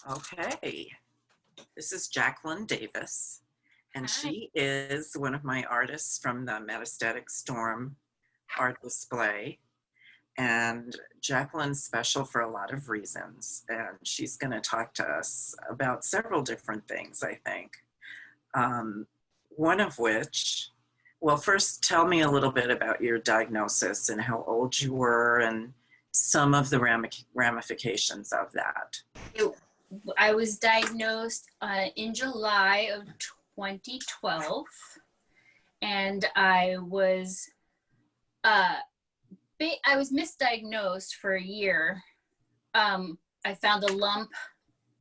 Okay, this is Jacqueline Davis, and Hi. she is one of my artists from the Metastatic Storm art display. And Jacqueline's special for a lot of reasons, and she's going to talk to us about several different things, I think. One of which, well, first tell me a little bit about your diagnosis and how old you were and some of the ramifications of that. It- I was diagnosed in July of 2012, and uh, I was misdiagnosed for a year. I found a lump,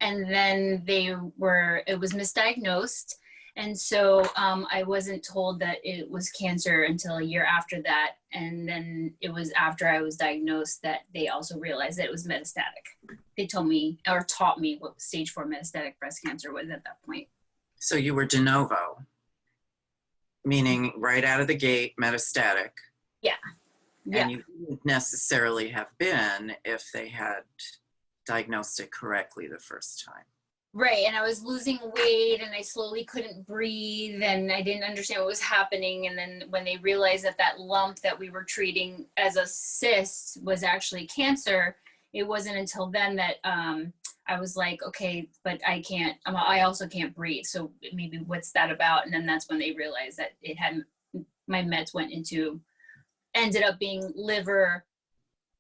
and then it was misdiagnosed, and so I wasn't told that it was cancer until a year after that, and then it was after I was diagnosed that they also realized that it was metastatic. They told me or taught me what stage 4 metastatic breast cancer was at that point. So you were de novo, meaning right out of the gate, metastatic. Yeah. Yeah. And you wouldn't necessarily have been if they had diagnosed it correctly the first time. Right. And I was losing weight and I slowly couldn't breathe and I didn't understand what was happening. And then when they realized that that lump that we were treating as a cyst was actually cancer, it wasn't until then that I was like, okay, but I also can't breathe. So maybe what's that about? And then that's when they realized that my meds ended up being liver,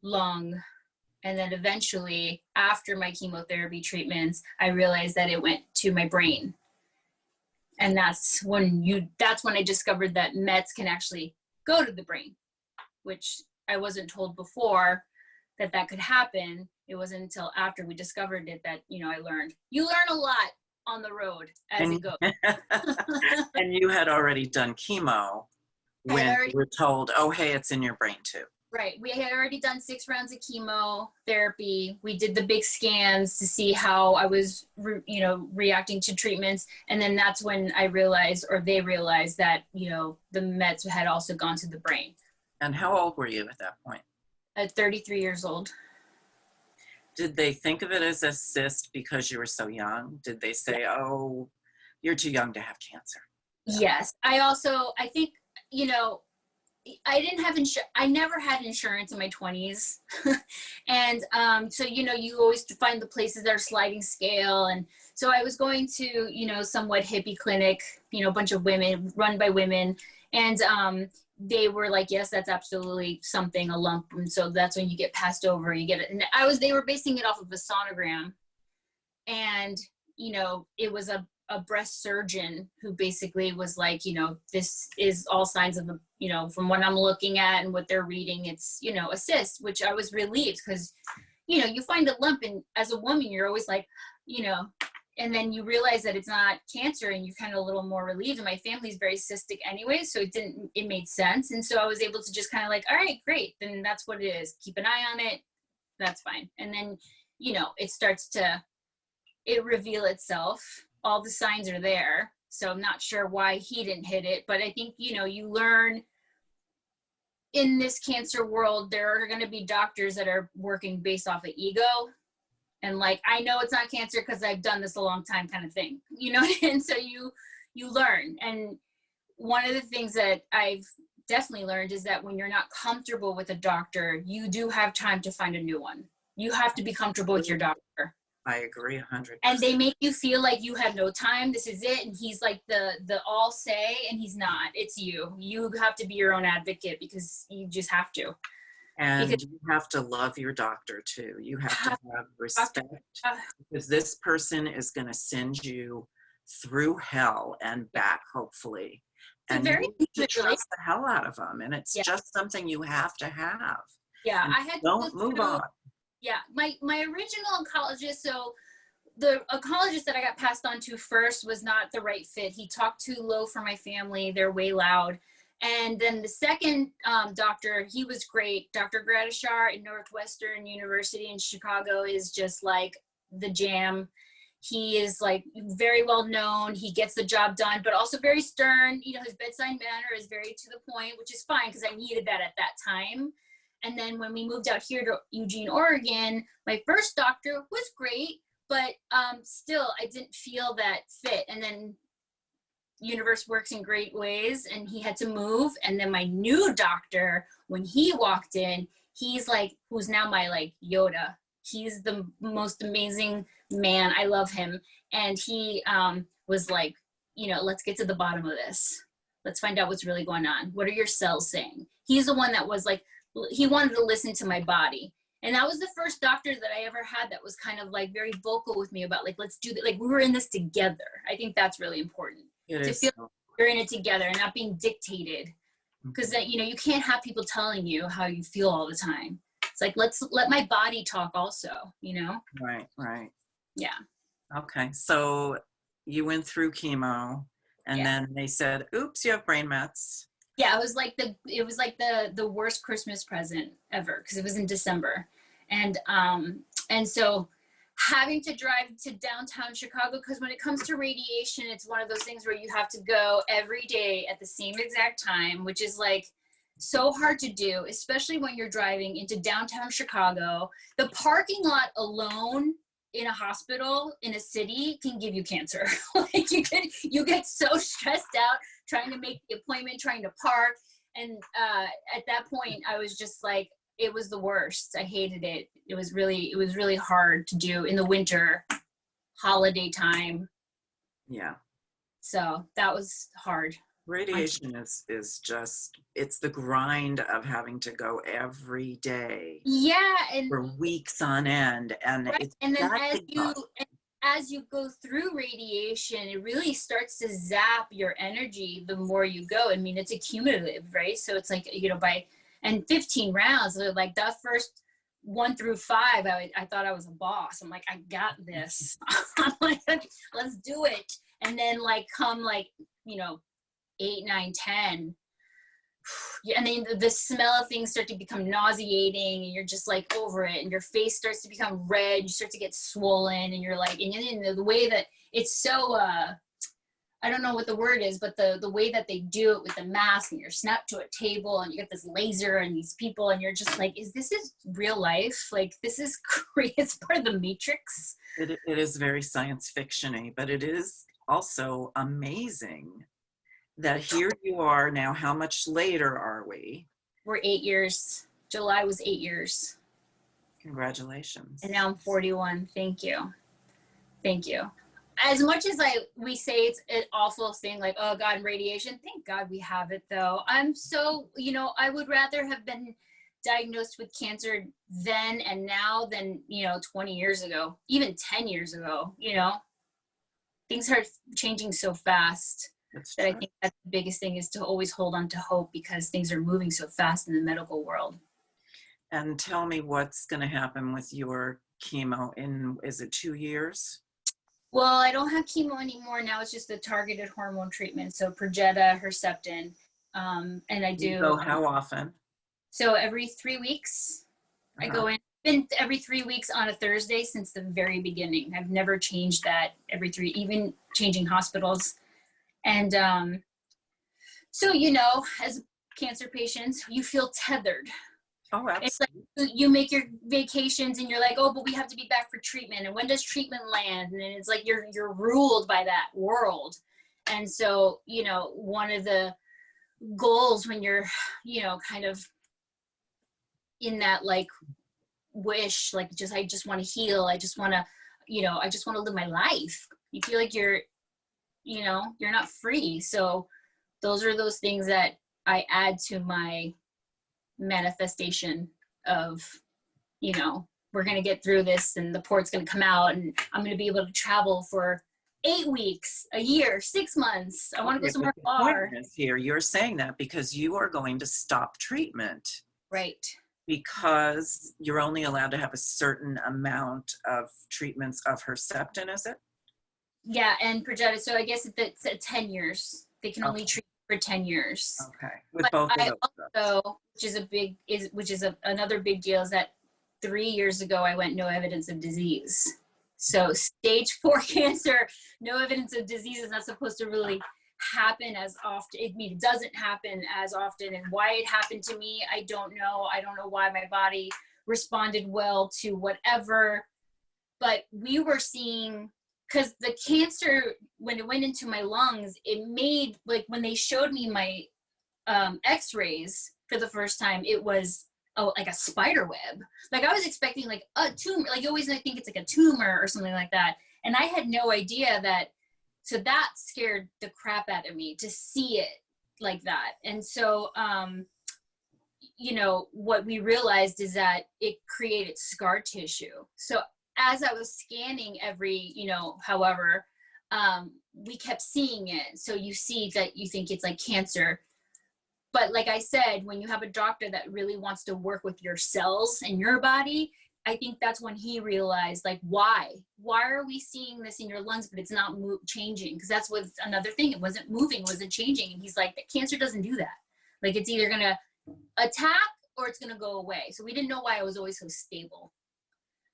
lung, and then eventually after my chemotherapy treatments, I realized that it went to my brain. And that's when I discovered that meds can actually go to the brain, which I wasn't told before that could happen. It wasn't until after we discovered it that, I learned. You learn a lot on the road as it goes. And you had already done chemo when you were told, oh, hey, it's in your brain too. Right. We had already done 6 rounds of chemotherapy. We did the big scans to see how I was, reacting to treatments. And then that's when they realized that, the meds had also gone to the brain. And how old were you at that point? At 33 years old. Did they think of it as a cyst because you were so young? Did they say, oh, you're too young to have cancer? Yes. I think, I didn't have I never had insurance in my 20s. And so, you always find the places that are sliding scale. And so I was going to, somewhat hippie clinic, a bunch of women run by women. And they were like, yes, that's absolutely something, a lump. And so that's when you get passed over, you get it. And they were basing it off of a sonogram. And, it was a breast surgeon who basically was like, this is all signs of from what I'm looking at and what they're reading, it's, a cyst, which I was relieved because, you find a lump and as a woman, you're always like, and then you realize that it's not cancer and you're kind of a little more relieved. And my family's very cystic anyway, so it made sense. And so I was able to just kind of like, all right, great. Then that's what it is. Keep an eye on it. That's fine. And then, it reveal itself. All the signs are there. So I'm not sure why he didn't hit it, but I think, you learn in this cancer world, there are going to be doctors that are working based off of ego. And like, I know it's not cancer because I've done this a long time kind of thing, and so you learn. And one of the things that I've definitely learned is that when you're not comfortable with a doctor, you do have time to find a new one. You have to be comfortable with your doctor. I agree 100%. And they make you feel like you have no time. This is it. And he's like the all say, and he's not. It's you. You have to be your own advocate because you just have to. And you have to love your doctor too. You have to have respect because this person is going to send you through hell and back, hopefully. And you need to trust the hell out of them. And it's just something you have to have. Yeah, and I had don't move on. Yeah, my original oncologist, so the oncologist that I got passed on to first was not the right fit. He talked too low for my family. They're way loud. And then the second doctor, he was great. Dr. Gradishar at Northwestern University in Chicago is just like the jam. He is like very well known. He gets the job done, but also very stern. His bedside manner is very to the point, which is fine because I needed that at that time. And then when we moved out here to Eugene, Oregon, my first doctor was great, but still I didn't feel that fit. And then universe works in great ways, and he had to move. And then my new doctor, when he walked in, he's like, who's now my like Yoda. He's the most amazing man. I love him. And he was like, you know, let's get to the bottom of this. Let's find out what's really going on. What are your cells saying? He's the one that was like, he wanted to listen to my body. And that was the first doctor that I ever had that was kind of like very vocal with me about like, let's do that. Like we were in this together. I think that's really important. To feel like you're in it together and not being dictated. Because that, you know, you can't have people telling you how you feel all the time. It's like, let my body talk also, you know? Right. Yeah. Okay. So you went through chemo and then they said, oops, you have brain mets. Yeah, it was like the worst Christmas present ever because it was in December. And so having to drive to downtown Chicago, because when it comes to radiation, it's one of those things where you have to go every day at the same exact time, which is like so hard to do, especially when you're driving into downtown Chicago. The parking lot alone in a hospital in a city can give you cancer. Like you get so stressed out trying to make the appointment, trying to park. And at that point I was just like, it was the worst. I hated it. It was really hard to do in the winter, holiday time. Yeah. So that was hard. Radiation is just, it's the grind of having to go every day. Yeah. And for weeks on end. And right. it's And then as you go through radiation, it really starts to zap your energy the more you go. I mean, it's accumulative, right? So it's like, you know, and 15 rounds, like that first 1 through 5, I thought I was a boss. I'm like, I got this. I'm like, let's do it. And then like come like, you know, 8, 9, 10. And then the smell of things start to become nauseating and you're just like over it, and your face starts to become red, you start to get swollen, and you're like, and the way that it's so I don't know what the word is, but the way that they do it with the mask, and you're snapped to a table and you get this laser and these people, and you're just like, is real life? Like, this is crazy. It's part of the Matrix. It is very science fiction-y, but it is also amazing that here you are now. How much later are we? We're 8 years. July was 8 years. Congratulations. And now I'm 41. Thank you. Thank you. As much as we say it's an awful thing, like, oh God, radiation, thank God we have it though. I'm so, you know, I would rather have been diagnosed with cancer then and now than, you know, 20 years ago, even 10 years ago, you know. Things are changing so fast that I think that's the biggest thing, is to always hold on to hope, because things are moving so fast in the medical world. And tell me what's going to happen with your chemo in, is it 2 years? Well, I don't have chemo anymore. Now it's just the targeted hormone treatment. So Perjeta, Herceptin, and I do. So how often? So every 3 weeks, I go in. Been every 3 weeks on a Thursday since the very beginning. I've never changed that. Every 3, even changing hospitals. And so, you know, as cancer patients, you feel tethered. Oh, absolutely. It's like you make your vacations and you're like, oh, but we have to be back for treatment. And when does treatment land? And it's like you're ruled by that world. And so, you know, one of the goals when you're, you know, kind of in that like wish, like I just want to heal. I just want to, you know, I just want to live my life. You feel like you're, you know, you're not free. So those are those things that I add to my manifestation of, you know, we're going to get through this and the port's going to come out and I'm going to be able to travel for 8 weeks, a year, 6 months. I want to go somewhere far. Here, you're saying that because you are going to stop treatment. Right. Because you're only allowed to have a certain amount of treatments of Herceptin, is it? Yeah, and Perjeta. So I guess it's at 10 years. They can only treat for 10 years. Okay. With both of those. Also, which is another big deal, is that 3 years ago I went no evidence of disease. So stage 4 cancer, no evidence of disease is not supposed to really happen as often. I mean, it doesn't happen as often, and why it happened to me, I don't know. I don't know why my body responded well to whatever but we were seeing, because the cancer, when it went into my lungs, it made, like when they showed me my x-rays for the first time, it was like a spider web. Like I was expecting like a tumor, like you always think it's like a tumor or something like that. And I had no idea that, so that scared the crap out of me to see it like that. And so, you know, what we realized is that it created scar tissue. So as I was scanning every, you know, however, we kept seeing it. So you see that you think it's like cancer. But like I said, when you have a doctor that really wants to work with your cells and your body, I think that's when he realized, like, why are we seeing this in your lungs, but it's not changing? Because that's what's another thing. It wasn't moving, it wasn't changing. And he's like, cancer doesn't do that. Like, it's either going to attack or it's going to go away. So we didn't know why I was always so stable.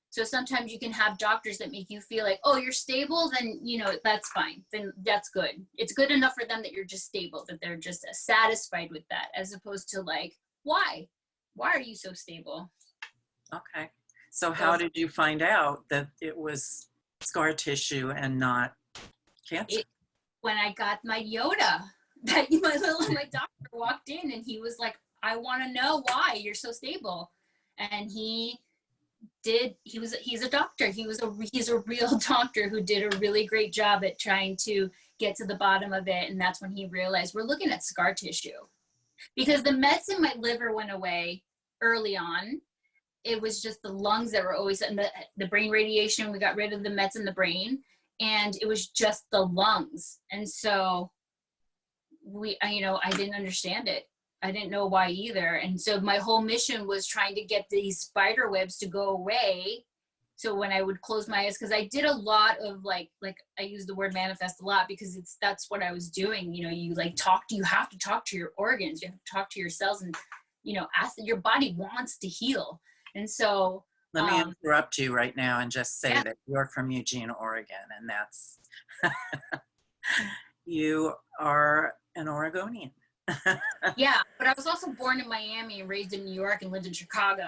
So sometimes you can have doctors that make you feel like, oh, you're stable, then, you know, that's fine. Then that's good. It's good enough for them that you're just stable, that they're just satisfied with that, as opposed to like, why? Why are you so stable? Okay. So how did you find out that it was scar tissue and not cancer? When I got my Yoda, that my doctor walked in and he was like, I want to know why you're so stable. And he's a doctor. He's a real doctor who did a really great job at trying to get to the bottom of it. And that's when he realized we're looking at scar tissue, because the meds in my liver went away early on. It was just the lungs that were always, and the brain radiation. We got rid of the meds in the brain, and it was just the lungs. And so I didn't understand it. I didn't know why either. And so my whole mission was trying to get these spider webs to go away. So when I would close my eyes, because I did a lot of like I use the word manifest a lot, because that's what I was doing. You know, you have to talk to your organs, you have to talk to your cells, and, you know, ask that your body wants to heal. And so let me interrupt you right now and just say that you're from Eugene, Oregon, and that's you are an Oregonian. Yeah, but I was also born in Miami and raised in New York and lived in Chicago.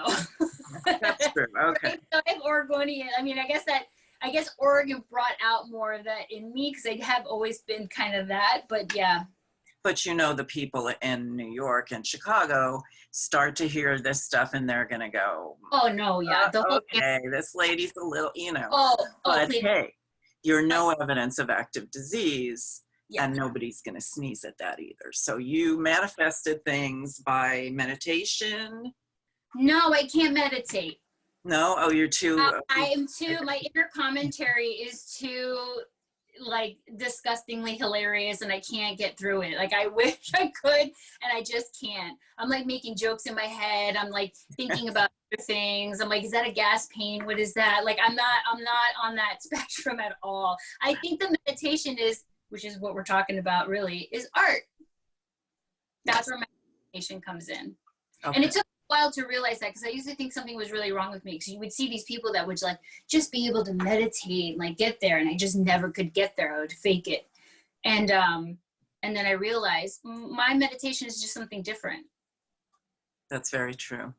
That's true. Okay. Right? So I'm Oregonian. I mean, I guess Oregon brought out more of that in me, because I have always been kind of that. But yeah. But you know, the people in New York and Chicago start to hear this stuff and they're going to go, oh no, yeah. Okay, this lady's a little, you know. But please. Hey, you're no evidence of active disease, and nobody's going to sneeze at that either. So you manifested things by meditation? No, I can't meditate. No? Oh, you're too... I am too, my inner commentary is too, like, disgustingly hilarious, and I can't get through it. Like, I wish I could, and I just can't. I'm like making jokes in my head. I'm like thinking about other things. I'm like, is that a gas pain? What is that? Like, I'm not on that spectrum at all. I think the meditation is, which is what we're talking about really, is art. That's where my meditation comes in. Okay. And it took a while to realize that, because I used to think something was really wrong with me, because you would see these people that would like just be able to meditate and like get there, and I just never could get there. I would fake it. And then I realized my meditation is just something different. That's very true.